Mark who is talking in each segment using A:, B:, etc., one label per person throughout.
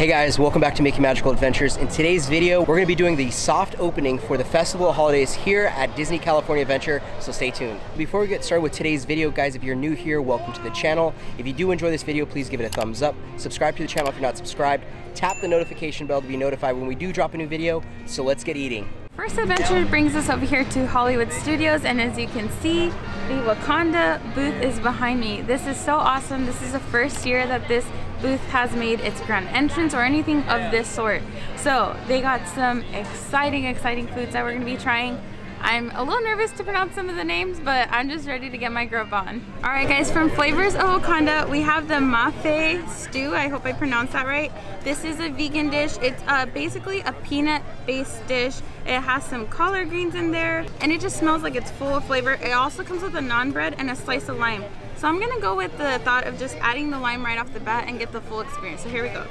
A: Hey guys, welcome back to Making Magical Adventures. In today's video, we're going to be doing the soft opening for the Festival of Holidays here at Disney California Adventure, so stay tuned. Before we get started with today's video, guys, if you're new here, welcome to the channel. If you do enjoy this video, please give it a thumbs up. Subscribe to the channel if you're not subscribed. Tap the notification bell to be notified when we do drop a new video, so let's get eating.
B: First adventure brings us over here to Hollywood Studios, and as you can see, the Wakanda booth is behind me. This is so awesome. This is the first year that this booth has made its grand entrance or anything of this sort. So they got some exciting foods that we're going to be trying. I'm a little nervous to pronounce some of the names, but I'm just ready to get my grub on. All right guys, from Flavors of Wakanda, we have the mafe stew. I hope I pronounced that right. This is a vegan dish. It's basically a peanut-based dish. It has some collard greens in there, and it just smells like it's full of flavor. It also comes with a naan bread and a slice of lime. So I'm gonna go with the thought of just adding the lime right off the bat and get the full experience. So here we go.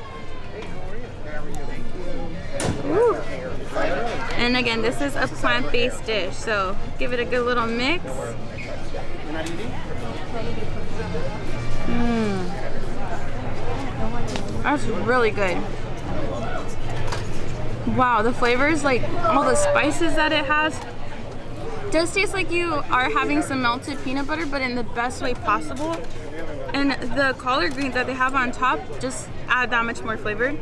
B: Ooh. And again, this is a plant-based dish, so give it a good little mix. That's really good. Wow, the flavors, like all the spices that it has, does taste like you are having some melted peanut butter, but in the best way possible. And the collard greens that they have on top just add that much more flavor.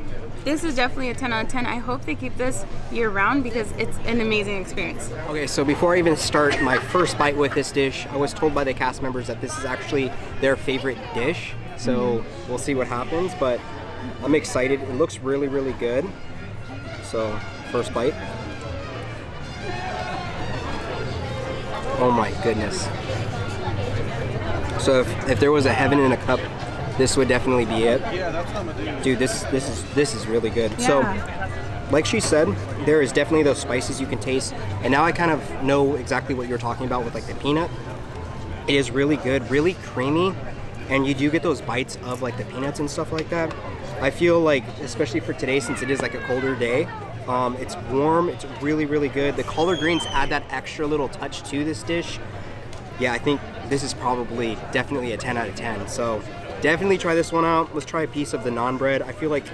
B: This is definitely a 10 out of 10. I hope they keep this year round because it's an amazing experience.
A: Okay, so before I even start my first bite with this dish, I was told by the cast members that this is actually their favorite dish. So we'll see what happens, but I'm excited. It looks really good. So, first bite. Oh my goodness. So if there was a heaven in a cup, this would definitely be it. Dude, this is really good. Yeah. So, like she said, there is definitely those spices you can taste. And now I kind of know exactly what you're talking about with like the peanut. It is really good, really creamy. And you do get those bites of like the peanuts and stuff like that. I feel like, especially for today, since it is like a colder day, it's warm, it's really good. The collard greens add that extra little touch to this dish. Yeah, I think this is probably definitely a 10 out of 10. So definitely try this one out. Let's try a piece of the naan bread. I feel like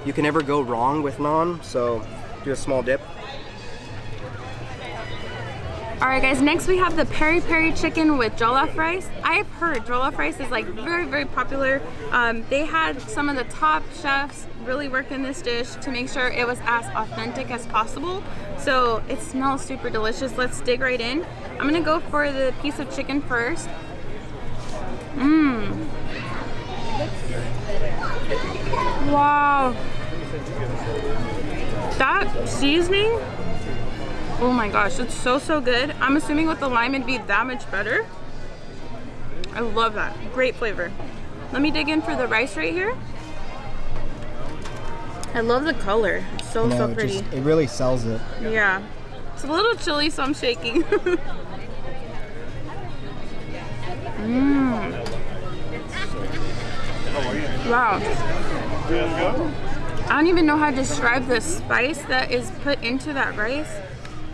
A: you can never go wrong with naan, so do a small dip.
B: All right guys, next we have the peri-peri chicken with jollof rice. I've heard jollof rice is like very popular. They had some of the top chefs really work in this dish to make sure it was as authentic as possible. So it smells super delicious. Let's dig right in. I'm gonna go for the piece of chicken first. Wow. That seasoning, oh my gosh, it's so good. I'm assuming with the lime it'd be that much better. I love that. Great flavor. Let me dig in for the rice right here. I love the color. It's so pretty.
A: It really sells it.
B: Yeah. It's a little chilly, so I'm shaking. Wow. I don't even know how to describe the spice that is put into that rice,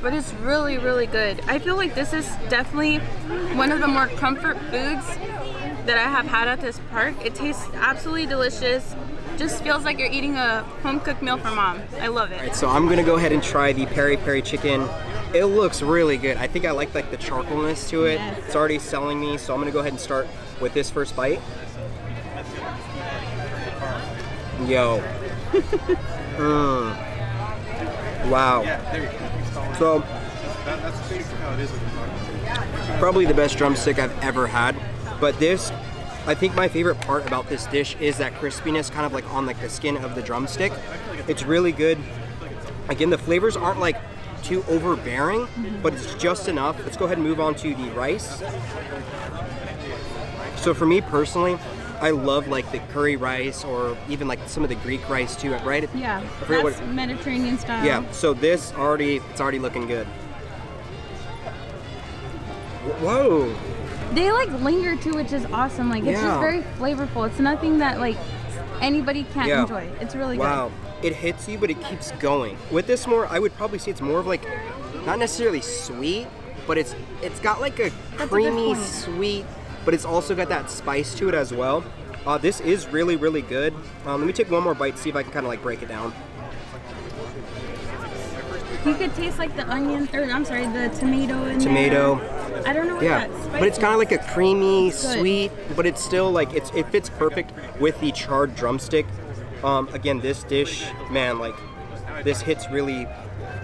B: but it's really good. I feel like this is definitely one of the more comfort foods that I have had at this park. It tastes absolutely delicious. Just feels like you're eating a home-cooked meal from mom. I love it. All right,
A: so I'm gonna go ahead and try the peri-peri chicken. It looks really good. I think I like the charcoalness to it. Yes. It's already selling me, so I'm gonna go ahead and start with this first bite. Yo. Wow. So, probably the best drumstick I've ever had. But this, I think my favorite part about this dish is that crispiness kind of like on like the skin of the drumstick. It's really good. Again, the flavors aren't like too overbearing, but it's just enough. Let's go ahead and move on to the rice. So for me personally, I love like the curry rice or even like some of the Greek rice too, right?
B: Yeah, that's Mediterranean style.
A: Yeah, so this it's already looking good. Whoa.
B: They like linger too, which is awesome. Like it's just very flavorful. It's nothing that like anybody can't enjoy. It's really good. Wow,
A: it hits you, but it keeps going. With this I would probably say it's more of like, not necessarily sweet, but it's got like a creamy, sweet, but it's also got that spice to it as well. This is really, really good. Let me take one more bite, see if I can kind of like break it down.
B: You could taste like the onion, or I'm sorry, the tomato in
A: Tomato.
B: there. I don't know what that spice
A: but it's kind of like a creamy,
B: It's good.
A: sweet, but it's still like, it fits perfect with the charred drumstick. Again, this dish, man, like this hits really,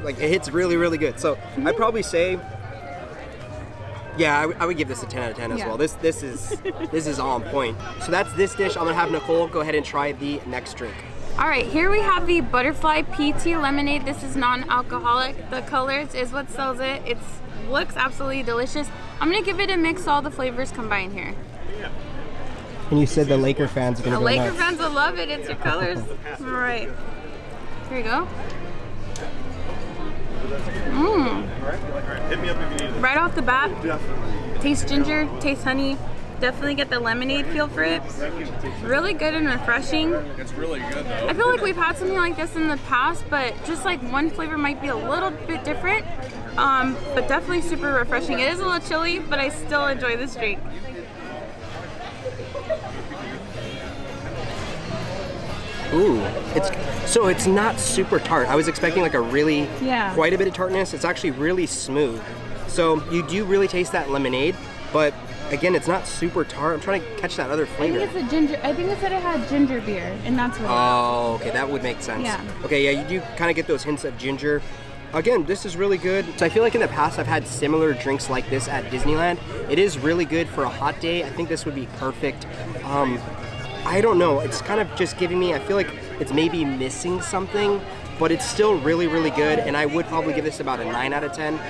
A: like it hits really, really good. So I'd probably say, yeah, I would give this a 10 out of 10 as well. This is on point. So that's this dish. I'm gonna have Nicole go ahead and try the next drink.
B: All right, here we have the butterfly PT lemonade. This is non-alcoholic. The colors is what sells it. It looks absolutely delicious. I'm gonna give it a mix, all the flavors combined here.
A: And you said the Laker fans are gonna go
B: Laker
A: nuts.
B: fans will love it. It's your colors. All right, here you go. Right off the bat, taste ginger, taste honey. Definitely get the lemonade feel for it. Really good and refreshing.
C: It's really good though.
B: I feel like we've had something like this in the past, but just like one flavor might be a little bit different. But definitely super refreshing. It is a little chilly, but I still enjoy this drink.
A: Ooh, it's not super tart. I was expecting like a really, quite a bit of tartness. It's actually really smooth. So you do really taste that lemonade, but again, it's not super tart. I'm trying to catch that other flavor.
B: I think it's a ginger. I think it said it had ginger beer, and that's what.
A: Oh, okay, that would make sense.
B: Yeah.
A: Okay, yeah, you do kind of get those hints of ginger. Again, this is really good. So I feel like in the past I've had similar drinks like this at Disneyland. It is really good for a hot day. I think this would be perfect. I don't know, it's kind of just giving me, I feel like it's maybe missing something, but it's still really, really good, and I would probably give this about a 9 out of 10.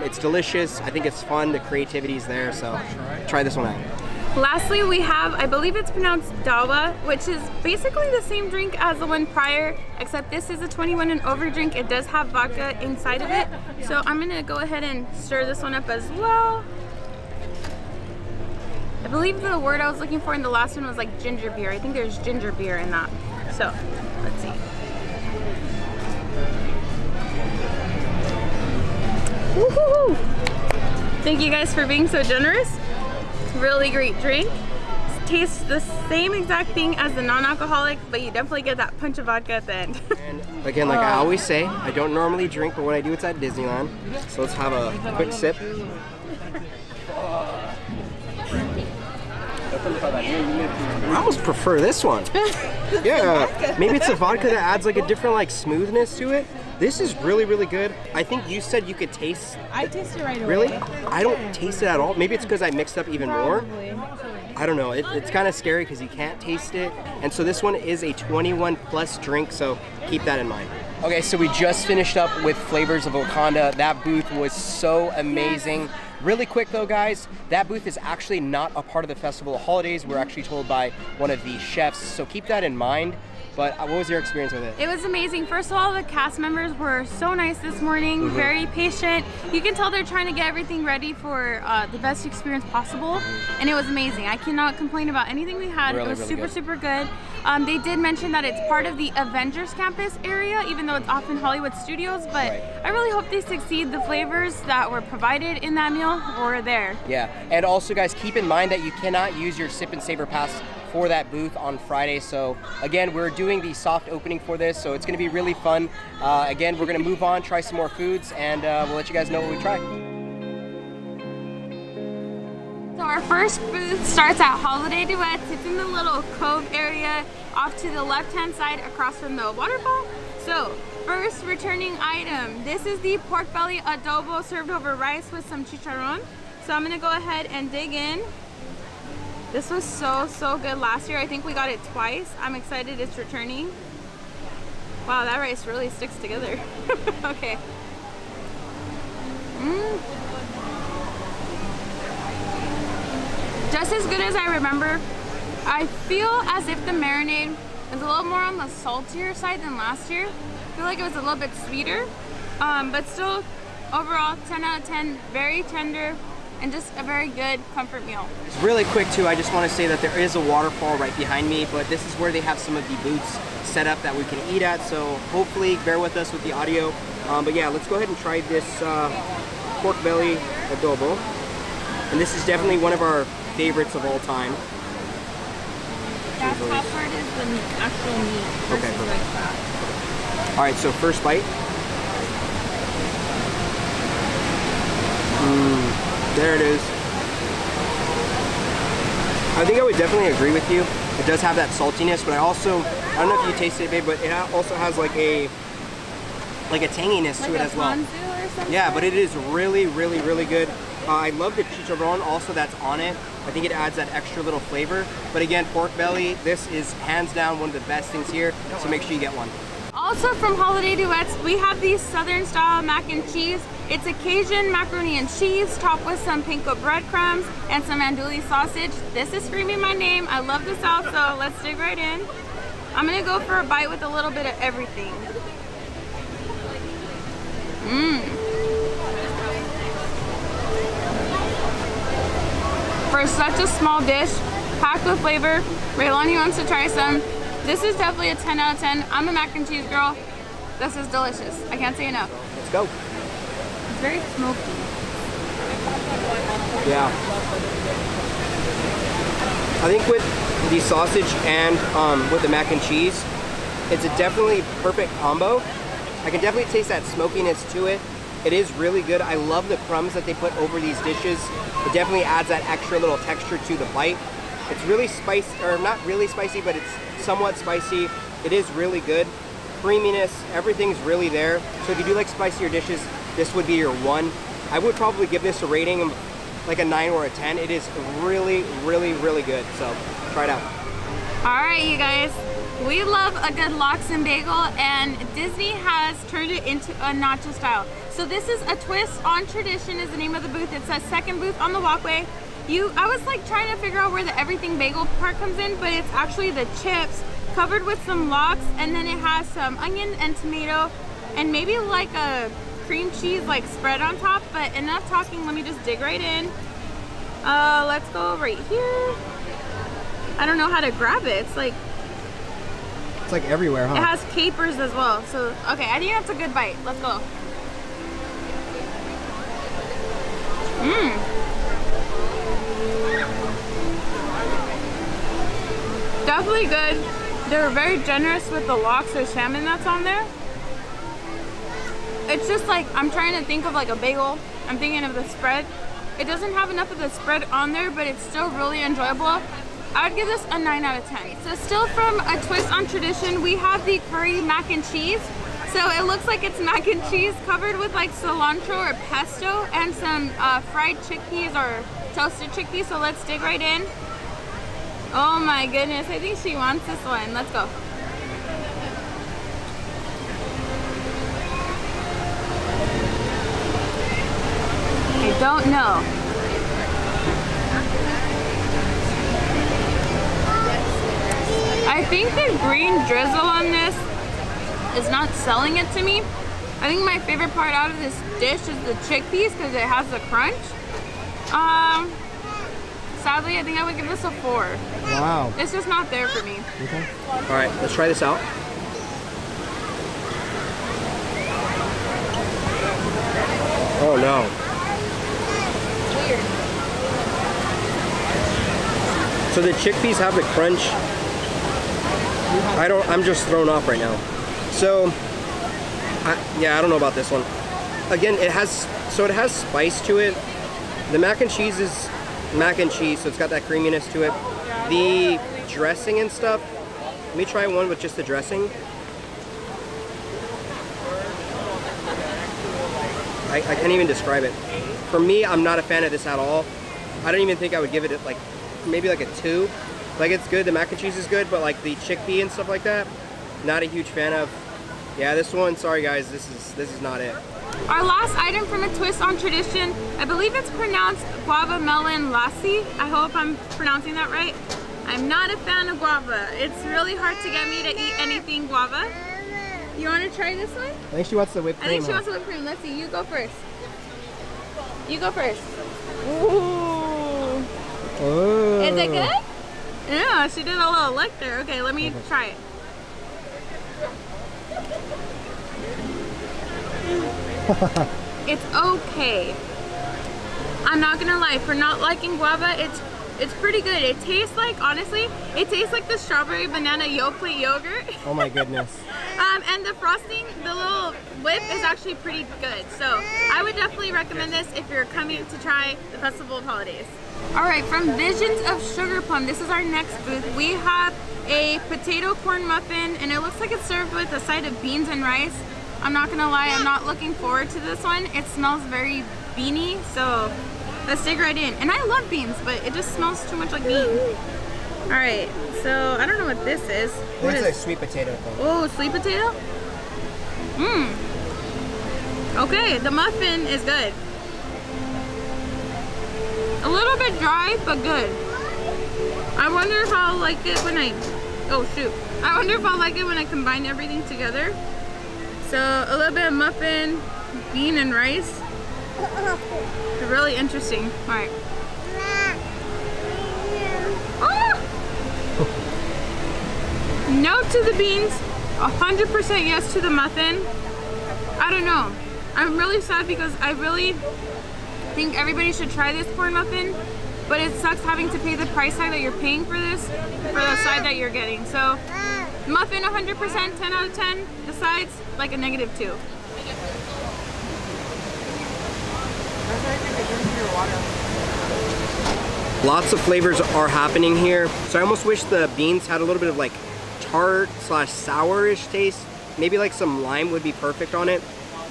A: It's delicious, I think it's fun, the creativity's there, so try this one out.
B: Lastly, we have, I believe it's pronounced dawa, which is basically the same drink as the one prior, except this is a 21 and over drink. It does have vodka inside of it, so I'm gonna go ahead and stir this one up as well. I believe the word I was looking for in the last one was like ginger beer. I think there's ginger beer in that. So, let's see. Woohoo! Thank you guys for being so generous. It's a really great drink. It tastes the same exact thing as the non-alcoholic, but you definitely get that punch of vodka at the end.
A: And again, like I always say, I don't normally drink, but when I do, it's at Disneyland. So let's have a quick sip. I almost prefer this one. Yeah, maybe it's a vodka that adds like a different like smoothness to it. This is really, really good. I think you said you could taste.
D: I taste it right away.
A: Really? I don't taste it at all. Maybe it's because I mixed up even more. I don't know. It's kind of scary because you can't taste it. And so this one is a 21 plus drink, so keep that in mind. Okay, so we just finished up with Flavors of Wakanda. That booth was so amazing. Really quick though, guys, that booth is actually not a part of the Festival of Holidays. We're actually told by one of the chefs, so keep that in mind. But what was your experience with it?
B: It was amazing. First of all, the cast members were so nice this morning, very patient. You can tell they're trying to get everything ready for the best experience possible, and it was amazing. I cannot complain about anything we had. It was super good. They did mention that it's part of the Avengers campus area, even though it's off in Hollywood Studios, but I really hope they succeed. The flavors that were provided in that meal were there.
A: Yeah, and also guys, keep in mind that you cannot use your Sip and Savor Pass for that booth on Friday. So again, we're doing the soft opening for this, so it's gonna be really fun. Again, we're gonna move on, try some more foods, and we'll let you guys know what we try.
B: So our first booth starts at Holiday Duets. It's in the little cove area off to the left-hand side across from the waterfall. So first returning item, this is the pork belly adobo served over rice with some chicharron. So I'm gonna go ahead and dig in. This was so good last year. I think we got it twice. I'm excited it's returning. Wow, that rice really sticks together. Okay. Just as good as I remember. I feel as if the marinade is a little more on the saltier side than last year. I feel like it was a little bit sweeter, but still overall 10 out of 10, very tender, and just a very good comfort meal.
A: Really quick too, I just want to say that there is a waterfall right behind me, but this is where they have some of the booths set up that we can eat at, so hopefully bear with us with the audio. But yeah, let's go ahead and try this pork belly adobo. And this is definitely one of our favorites of all time.
B: That top part is the actual meat versus like fat.
A: All right, so first bite. There it is. I think I would definitely agree with you. It does have that saltiness, but I don't know if you tasted it, babe, but it also has like a tanginess to it as well.
B: Or something?
A: Yeah, but it is really, really, really good. I love the chicharron also that's on it. I think it adds that extra little flavor. But again, pork belly, this is hands down one of the best things here, so make sure you get one.
B: Also from Holiday Duets, we have these Southern style mac and cheese. It's a Cajun macaroni and cheese topped with some panko breadcrumbs and some andouille sausage. This is screaming my name. I love the South, so let's dig right in. I'm gonna go for a bite with a little bit of everything. For such a small dish, packed with flavor, Raylani wants to try some. This is definitely a 10 out of 10. I'm a mac and cheese girl. This is delicious. I can't say enough.
A: Let's go.
B: It's very smoky.
A: Yeah. I think with the sausage and with the mac and cheese, it's a definitely perfect combo. I can definitely taste that smokiness to it. It is really good. I love the crumbs that they put over these dishes. It definitely adds that extra little texture to the bite. It's really spicy, or not really spicy, but it's somewhat spicy. It is really good. Creaminess, everything's really there. So if you do like spicier dishes, this would be your one. I would probably give this a rating of like a 9 or a 10. It is really, really, really good. So try it out.
B: All right, you guys. We love a good lox and bagel, and Disney has turned it into a nacho style. So this is a twist on tradition is the name of the booth. It says second booth on the walkway. I was like trying to figure out where the everything bagel part comes in, but it's actually the chips covered with some lox, and then it has some onion and tomato and maybe like a cream cheese like spread on top. But enough talking, let me just dig right in. Let's go right here. I don't know how to grab it. It's like
A: everywhere, huh?
B: It has capers as well. So okay, I think that's a good bite. Let's go. Definitely good. They were very generous with the lox or salmon that's on there. It's just like, I'm trying to think of like a bagel. I'm thinking of the spread. It doesn't have enough of the spread on there, but it's still really enjoyable. I would give this a 9 out of 10. So still from a twist on tradition, we have the curry mac and cheese. So it looks like it's mac and cheese covered with like cilantro or pesto and some fried chickpeas or toasted chickpeas. So let's dig right in. Oh my goodness, I think she wants this one. Let's go. I don't know. I think the green drizzle on this is not selling it to me. I think my favorite part out of this dish is the chickpeas because it has the crunch. Sadly, I think I would give this a 4.
A: Wow.
B: It's just not there for me.
A: Okay. All right, let's try this out. Oh no. Weird. So the chickpeas have the crunch. I'm just thrown off right now. So, yeah, I don't know about this one. Again, it has spice to it. The mac and cheese is mac and cheese, so it's got that creaminess to it. The dressing and stuff, let me try one with just the dressing. I can't even describe it. For me, I'm not a fan of this at all. I don't even think I would give it like, maybe like a 2. Like, it's good, the mac and cheese is good, but like the chickpea and stuff like that, not a huge fan of. Yeah, this one, sorry guys, this is not it.
B: Our last item from a twist on tradition, I believe it's pronounced guava melon lassi. I hope I'm pronouncing that right. I'm not a fan of guava. It's really hard to get me to eat anything guava. You want to try this one?
A: I think she wants the whipped cream.
B: I think she wants the whipped cream. Let's see, you go first. You go first. Ooh.
A: Oh.
B: Is it good? Yeah, she did a little lick there. Okay, let me try it. It's okay. I'm not gonna lie, for not liking guava, It's pretty good. It tastes like, honestly, it tastes like the strawberry banana Yoplait yogurt.
A: Oh my goodness.
B: And the frosting, the little whip is actually pretty good. So I would definitely recommend this if you're coming to try the Festival of Holidays. All right, from Visions of Sugar Plum, this is our next booth. We have a potato corn muffin, and it looks like it's served with a side of beans and rice. I'm not gonna lie, I'm not looking forward to this one. It smells very beany, so let's dig right in. And I love beans, but it just smells too much like bean. All right, so I don't know what this is. What is
A: a sweet potato thing.
B: Oh, sweet potato? Mmm. Okay, the muffin is good. A little bit dry, but good. I wonder if I'll like it when I, oh shoot. I wonder if I'll like it when I combine everything together. So a little bit of muffin, bean and rice. Really interesting. All right. Oh! No to the beans, 100% yes to the muffin. I don't know. I'm really sad because I really think everybody should try this corn muffin, but it sucks having to pay the price tag that you're paying for this, for the side that you're getting. So muffin 100%, 10 out of 10. The sides, like a -2.
A: Lots of flavors are happening here. So I almost wish the beans had a little bit of like tart / sourish taste. Maybe like some lime would be perfect on it.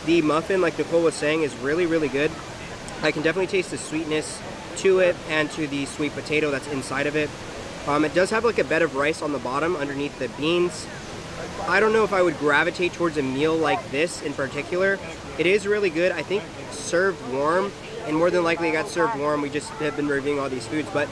A: The muffin, like Nicole was saying, is really, really good. I can definitely taste the sweetness to it and to the sweet potato that's inside of it. It does have like a bed of rice on the bottom underneath the beans. I don't know if I would gravitate towards a meal like this in particular. It is really good. I think served warm, and more than likely it got served warm. We just have been reviewing all these foods, but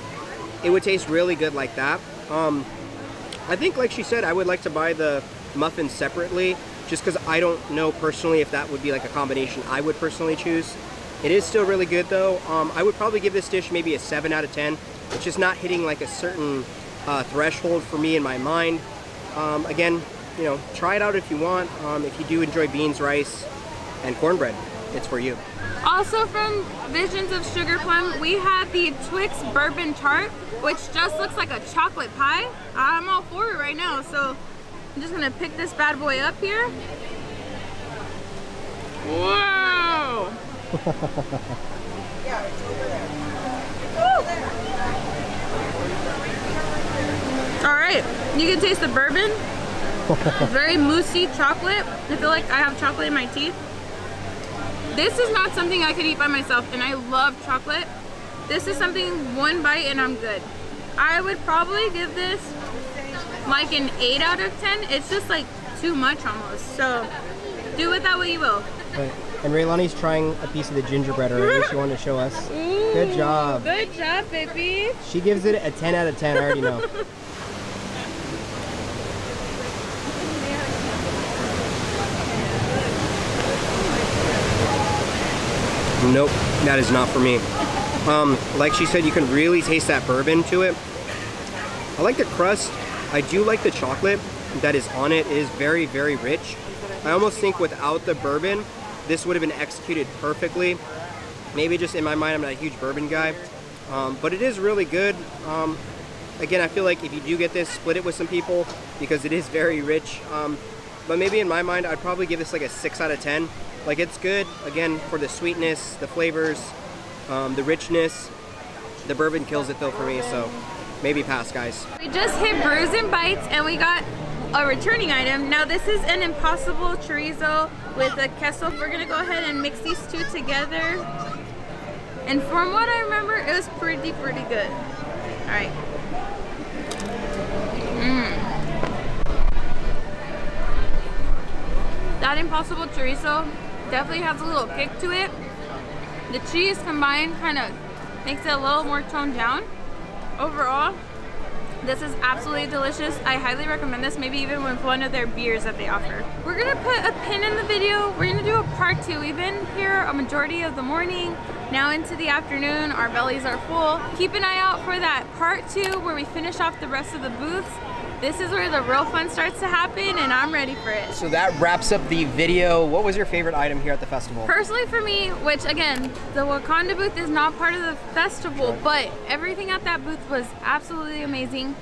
A: it would taste really good like that. I think, like she said, I would like to buy the muffins separately, just because I don't know personally if that would be like a combination I would personally choose. It is still really good though. I would probably give this dish maybe a 7 out of 10. It's just not hitting like a certain threshold for me in my mind. Again, you know, try it out if you want. If you do enjoy beans, rice, and cornbread, it's for you.
B: Also from Visions of Sugar Plum, we have the Twix Bourbon Tart, which just looks like a chocolate pie. I'm all for it right now, so I'm just gonna pick this bad boy up here. Whoa! All right, you can taste the bourbon. Very moussey chocolate. I feel like I have chocolate in my teeth. This is not something I could eat by myself, and I love chocolate. This is something one bite and I'm good. I would probably give this like an 8 out of 10. It's just like too much almost. So do with that what you will.
A: Right. And Raylani's trying a piece of the gingerbread already. She wanted to show us. Ooh, good job.
B: Good job, baby.
A: She gives it a 10 out of 10. I already know. Nope, that is not for me. Like she said, you can really taste that bourbon to it. I like the crust. I do like the chocolate that is on it. It is very, very rich. I almost think without the bourbon, this would have been executed perfectly. Maybe just in my mind, I'm not a huge bourbon guy. But it is really good. Again, I feel like if you do get this, split it with some people because it is very rich. But maybe in my mind, I'd probably give this like a 6 out of 10. Like, it's good, again, for the sweetness, the flavors, the richness. The bourbon kills it though for me, so maybe pass, guys.
B: We just hit Brews and Bites and we got a returning item. Now this is an Impossible chorizo with a queso. We're gonna go ahead and mix these two together. And from what I remember, it was pretty good. All right. That Impossible chorizo definitely has a little kick to it. The cheese combined kind of makes it a little more toned down. Overall, this is absolutely delicious. I highly recommend this, maybe even with one of their beers that they offer. We're gonna put a pin in the video. We're gonna do a part 2. We've been here a majority of the morning. Now into the afternoon, our bellies are full. Keep an eye out for that part 2 where we finish off the rest of the booths. This is where the real fun starts to happen, and I'm ready for it.
A: So that wraps up the video. What was your favorite item here at the festival?
B: Personally for me, which again, the Wakanda booth is not part of the festival, but everything at that booth was absolutely amazing.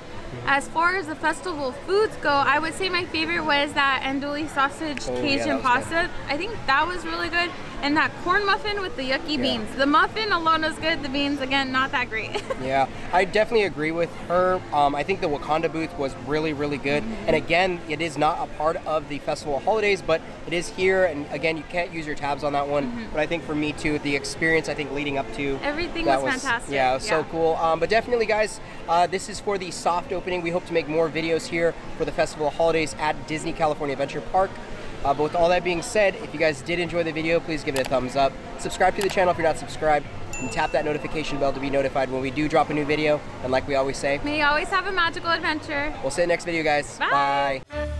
B: As far as the festival foods go, I would say my favorite was that andouille sausage Cajun pasta. I think that was really good. And that corn muffin with the yucky beans. The muffin alone was good. The beans, again, not that great.
A: Yeah, I definitely agree with her. I think the Wakanda booth was really, really good. And again, it is not a part of the festival holidays, but it is here. And again, you can't use your tabs on that one. But I think for me too, the experience, I think leading up to
B: everything was fantastic.
A: Yeah, it was so cool. But definitely, guys, this is for the soft opening. We hope to make more videos here for the festival holidays at Disney California Adventure Park. But with all that being said, if you guys did enjoy the video, please give it a thumbs up. Subscribe to the channel if you're not subscribed, and tap that notification bell to be notified when we do drop a new video. And like we always say,
B: may you always have a magical adventure.
A: We'll see you in the next video, guys.
B: Bye.
A: Bye.